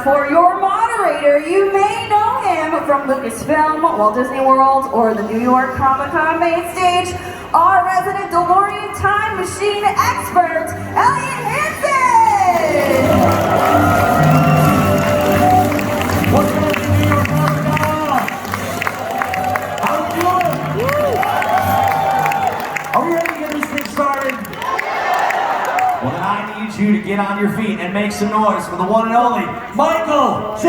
for your moderator. You may know him from Lucasfilm, Walt Disney World, or the New York ComicCon main stage. Our resident DeLorean time machine expert, Elliot Hansen! What's going on in New York ComicCon? How are we doing? Are we ready to get this thing started? Well, then I need you to get on your feet and make some noise for the one and only Michael J.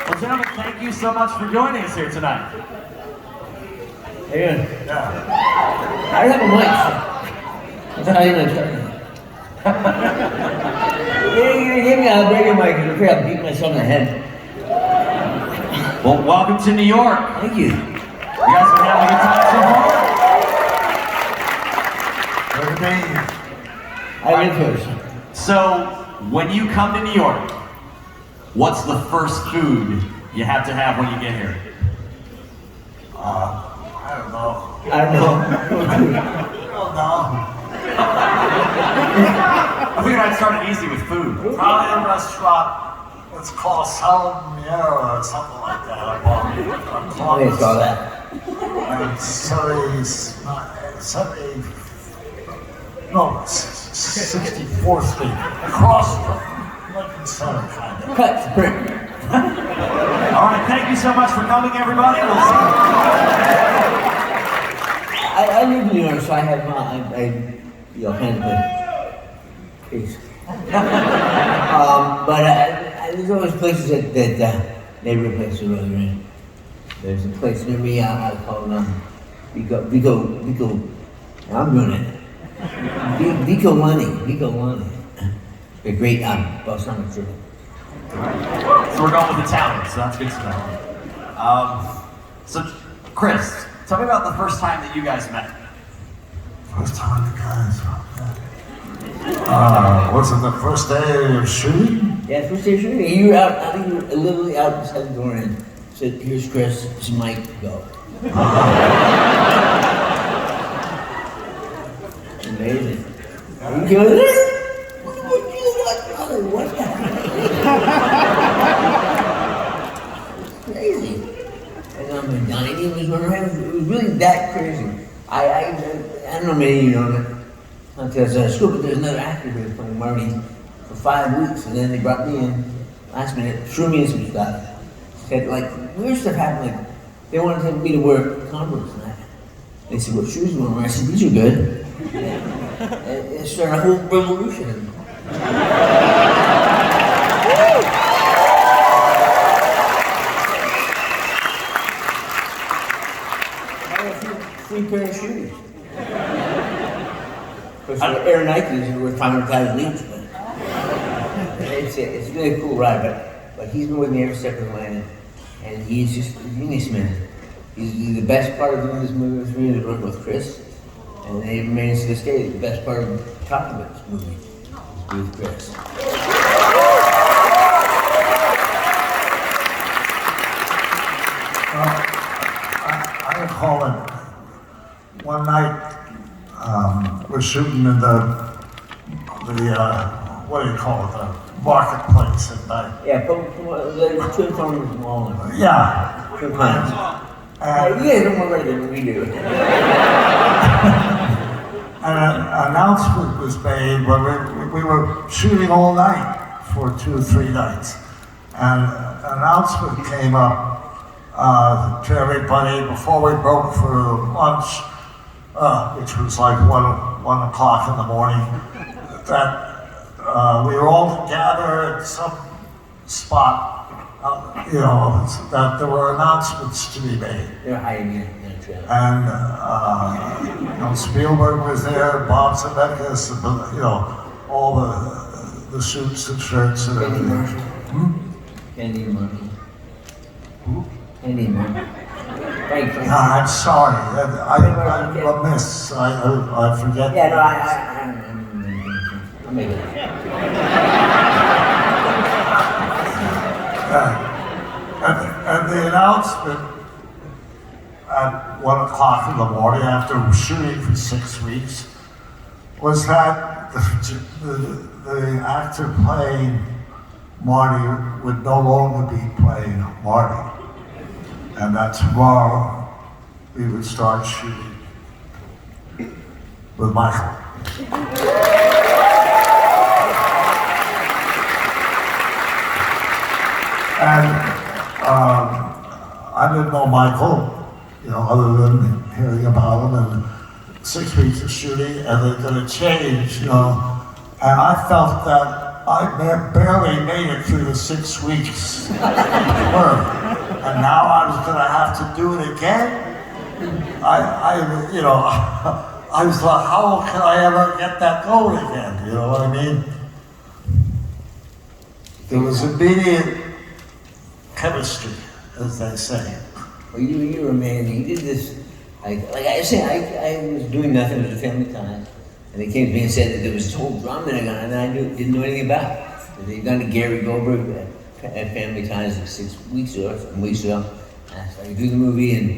Well, gentlemen, thank you so much for joining us here tonight. Hey, I have a mic. I'm going to turn it. Give me a bigger mic and I'll beat myself in the head. Well, welcome to New York. Thank you. You guys been having a good time so far? I live here. So, when you come to New York, what's the first food you have to have when you get here? I don't know. I don't know. I figured I'd start it easy with food. Probably a restaurant. It's called Salmiera or something like that. I think it's all that. And 64th Street. Across from Lincoln Center, kind of. Cut, print. All right, thank you so much for coming, everybody. We'll see I live in New York, so I have kind of a case. But there's always places that neighborhood places are really great. There's a place near me called Vico. I'm doing it. Vico Lani. A great balsamic chicken. So we're going with Italian, so that's good to know. So, Chris, tell me about the first time that you guys met. First time the guys was it the first day of shooting? Yeah, first day of shooting. You were out, I think you were literally out beside the door and said, here's Chris, this is Mike, go. Amazing. You go there? What the heck? Crazy. And Donnie was running around. It was really that crazy. I don't know, maybe you know that. Because school, but there's another actor who was playing Marty for 5 weeks, and then they brought me in last minute, threw me in some stuff. Said like weird stuff happened. Like they wanted me to wear Converse, and they said, "What shoes do you want to wear?" I said, "These are good." And it started a whole revolution. Free pair of shoes. Of course, Air Nikes are worth 500,000 each, but it's a really cool ride. But he's been with me every step of the way, and he's just a genius, man. He's the best part of doing this movie with me is working with Chris, and it remains to this day the best part of talking about this movie with Chris. I recall it one night, we're shooting in the what do you call it, the marketplace at night. Yeah, the Twin Farmers Mall. Yeah. Twin Pines. You guys are more ready than we do. An announcement was made when we were shooting all night for 2 or 3 nights. And an announcement came up to everybody before we broke for lunch, which was like 1 o'clock in the morning, that we were all together at some spot, that there were announcements to be made. They're hiding in the trailer. And Spielberg was there, Bob Zemeckis, all the suits and shirts and everything. Andy Murphy. Who? Andy Murphy. Frank. No, I'm sorry. I'm remiss. I forget. Yeah, no, I'll make it. And the announcement at 1 o'clock in the morning after shooting for 6 weeks was that the actor playing Marty would no longer be playing Marty, and that tomorrow we would start shooting with Michael. And I didn't know Michael, other than hearing about him, and 6 weeks of shooting, and they're going to change, and I felt that I barely made it through the 6 weeks work, and now I was going to have to do it again. I was like, how can I ever get that going again? You know what I mean? There was immediate chemistry, as they say. Well, you were amazing. You did this, like I said, I was doing nothing. It was a family time. And they came to me and said that there was this whole drama that and I didn't know anything about it. They'd gone to Gary Goldberg at Family Ties like 6 weeks ago, some weeks ago. And I started doing the movie, and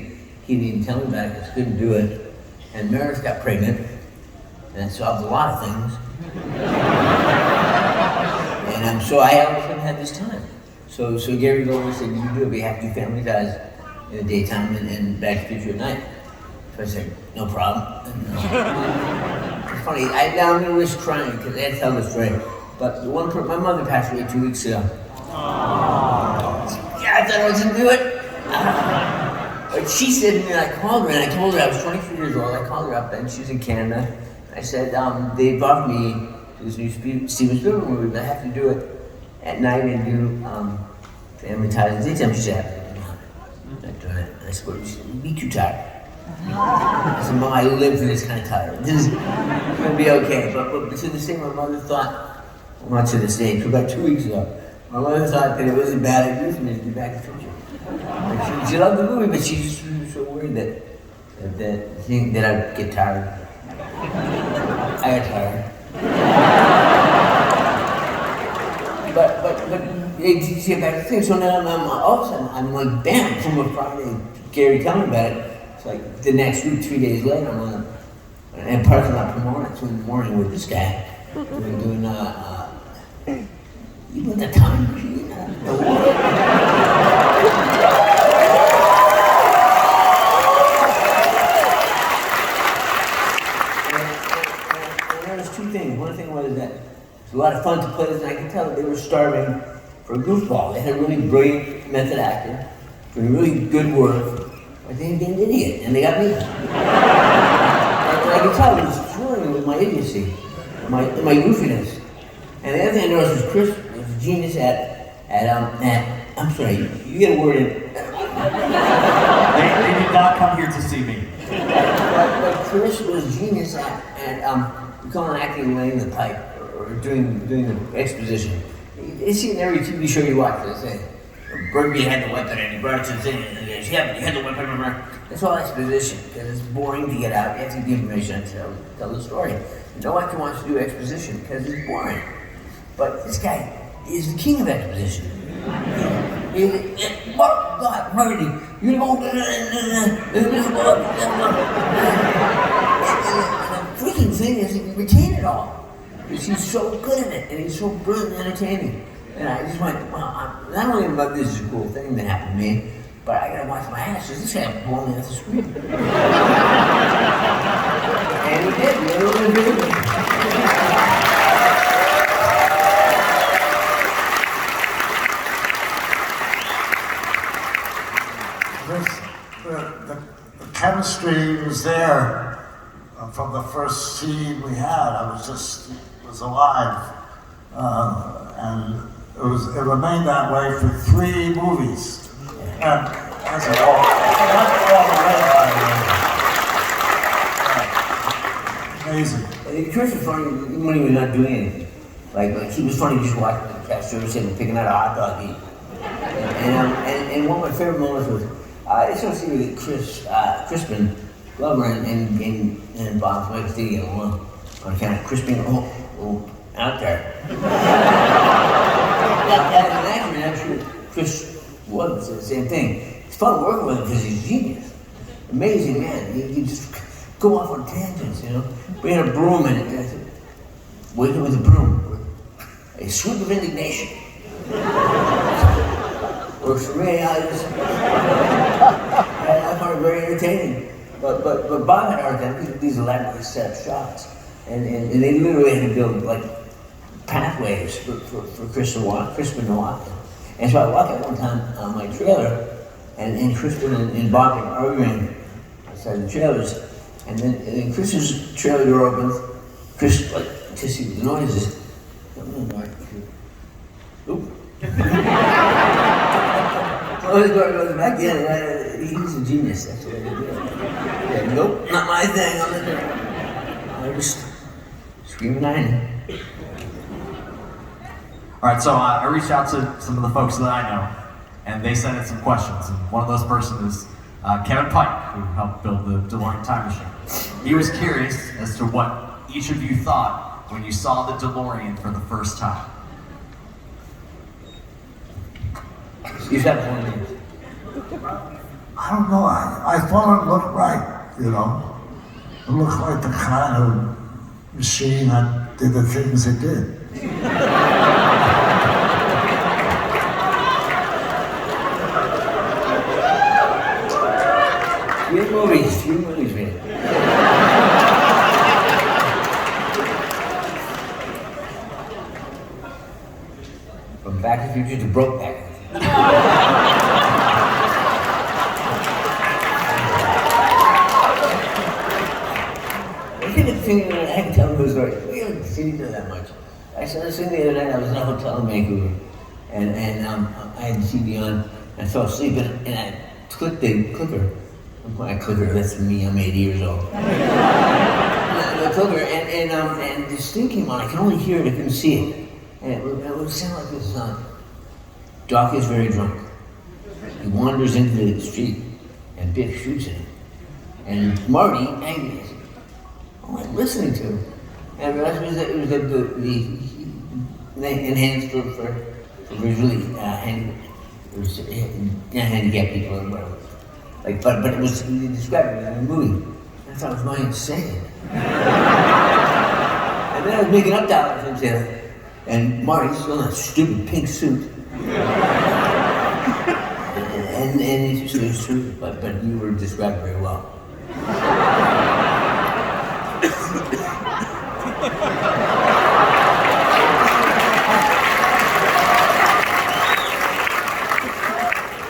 he didn't even tell me about it because I couldn't do it. And Meredith got pregnant, and that solved a lot of things. And so I always had this time. So Gary Goldberg said, you can do it, but you have to do Family Ties in the daytime and Back to the Future at night. So I said, no problem. It's funny, I'm going to risk crying because I had to tell this story. But my mother passed away 2 weeks ago. Yeah, I thought I was going to do it. But she said to me, I called her, and I told her I was 23 years old. I called her up, and she was in Canada. I said, they brought me to this new Steven Spielberg movie, but I have to do it at night and do Family Ties in the daytime. She said, I'm not doing it. And I said, well, you'd be too tired. I said, Mom, I live for this kind of tired. This is going to be okay. But to this day, my mother thought, well, not to this day, about 2 weeks ago, my mother thought that it wasn't bad idea for me to do Back to the Future. She loved the movie, but she was so worried that I'd get tired. I got tired. But you see Back to the Future. So now I'm all of a sudden, I'm like, bam, from a Friday, Gary telling me about it. It's like the next week, 3 days later, I'm on a parking lot tomorrow at 2 in the morning with this guy. We're doing, you put the time machine on the wall. And there was 2 things. One thing was that it was a lot of fun to play this, and I could tell that they were starving for a goofball. They had a really brilliant method actor, doing really good work. But they didn't get an idiot, and they got me. And I could tell it was thrilling with my idiocy, my goofiness. And the other thing I noticed was Chris was a genius I'm sorry, you get a word in. They did not come here to see me. But Chris was genius at we call it acting laying the pipe, or doing the exposition. It's in every TV show you watch, they say, Burby had the weapon and he brought it to the thing and he goes, yeah, but you had the weapon, remember? That's all exposition, because it's boring to get out. You have to get the information and tell the story. No actor wants to do exposition because it's boring. But this guy is the king of exposition. God, Marty, you know, the freaking thing is you can retain it all. Because he's so good at it, and he's so brilliant and entertaining. And I just went, well, not only about this is a cool thing that happened to me, but I gotta watch my ass, because this guy blown me off the screen. And he did, he really did. The chemistry was there from the first scene we had. I was alive. And it remained that way for 3 movies. And that's all the way, by the way. Amazing. And Chris was funny when he was not doing anything. Like he was funny just watching the cast service and picking out a hot dog to eat. And one of my favorite moments was I just want to see with Crispin Glover and Bob Smith getting along on account of Crispin out there. Actually, Chris was the same thing. It's fun working with him because he's a genius. Amazing man. He just go off on tangents, you know. We had a broom in it. Waiting with a broom. A swoop of indignation. Or some realities. I found it very entertaining. But Bob had a hard time because these elaborately set up shots. And they literally had to build like pathways for Crispin to walk. And so I walked out one time on my trailer, and Crispin and Bob were arguing outside the trailers. And then Chris's trailer door opens. Chris, like, to see the noises. Oop. Oh, the door goes back in. He's a genius. That's what I did. Yeah, nope, not my thing. I'm in there. I just screaming at him. All right, so I reached out to some of the folks that I know, and they sent in some questions. And one of those persons is Kevin Pike, who helped build the DeLorean time machine. He was curious as to what each of you thought when you saw the DeLorean for the first time. You said one name. I don't know. I thought it looked right, you know. It looked like the kind of machine that did the things it did. Three movies, man. From Back to the Future to Brokeback. I can tell them the story. We haven't seen each other that much. I started seeing the other night. I was in a hotel in Vancouver, and I had the TV on. I fell asleep, and I clicked the clicker. My clicker, that's me. I'm 80 years old. The clicker, and this thing came on. I could only hear it. I couldn't see it, and it would sound like this. Doc is very drunk. He wanders into the street, and Biff shoots him. And Marty, angry. What am I listening to? And I realized it was the enhanced for visually handicapped people or whatever. Like, but it was, he described it in the movie. I thought it was my insane. And then I was making up dollars and stuff. And Marty's still in a stupid pink suit. and it's true, but you were described very well.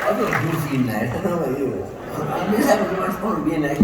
I'm a goofy night. I don't know about you. I'm just having so much fun being nice.